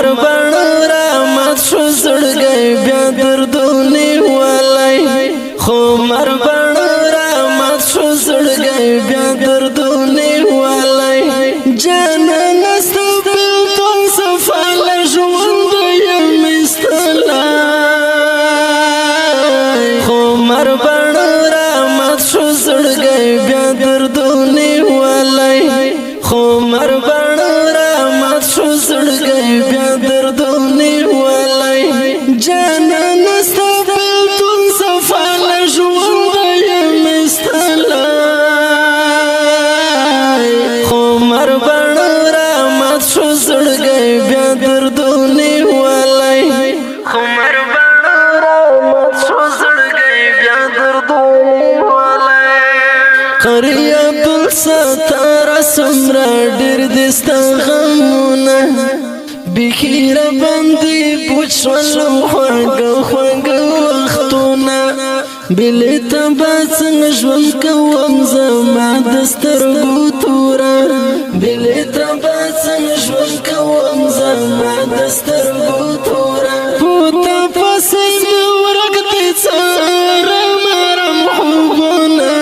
مربن رامت شو زړګي بیا دردونه ولای خو مربن رامت شو زړګي بیا دردونه ولای جانان استبل تو صفال ژوند یم استلای خو مربن رامت شو زړګي بیا دردونه ولای خو مربن رامت شو زړګي بیا دردونه ولای جانان استبل تو صفال ژوند یم استلای خو مربن رامت شو زړګي بیا دردونه ولای خو مربن رامت شو زړګي بیا دردونه ولای قری عبدالستار سمرا ډېر دستا غمونه بخیر باندې پوښلو خوږ وختونه بلې ته به څنګه ژوند کوم زما د سترګو توره بلې ته به څنګه ژوند کوم زما د سترګو توره پوته پسې مې ورږدې څارم خوبونه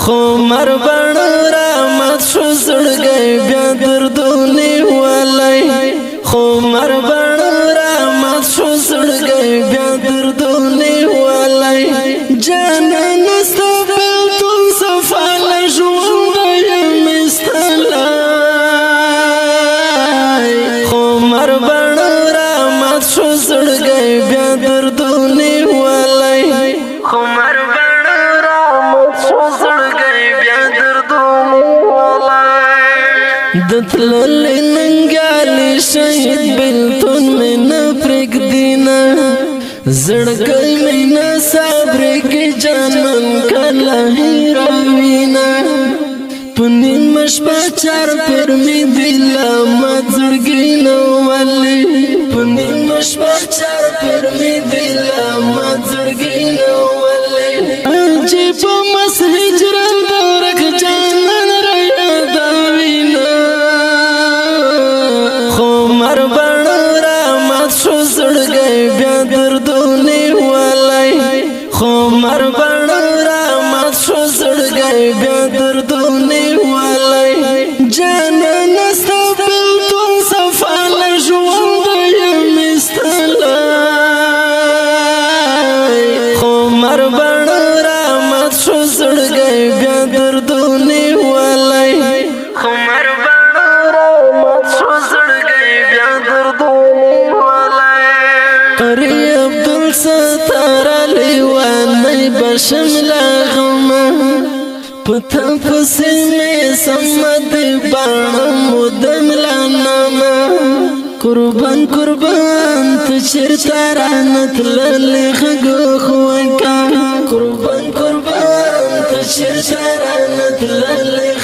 خو مربن رامت شو زړګي بیا دردونه ولای خو مربن رامت شو زړګي بیا دردونه ولای جانان استبل تو صفال ژوند یم استلای خو مربن رامت شو زړګي بیا دردونه ولای خو مربن رامت شو زړګي بیا دردونه ولای دتلل ننګالي شهید بلتون من پرګدینا زړګي مینا صبر کې جانان کله هیروینا پنین مشپا چار پر می دل ما زړګي نو ولي پنین مشپا چار پر می دل ما زړګي نو ولي چې په مس هجران دورک جانان را یادوینا خو مربن رامت شو زړګي بیا دردونه ولای خو مربن رامت شو زړګي بیا دردونه ولای جانان استبل تو صفال ژوند یم استلای خو مربن رامت شو زړګي بیا دردونه ولای خو مربن رامت شو زړګي بیا دردونه ولای قری عبدالستار لیوانی بشملا غمه پتا پسی میں سمد بانا مدم لاناما قربان قربان تشرتا رانت للخ گوخوکا قربان قربان تشرتا رانت للخ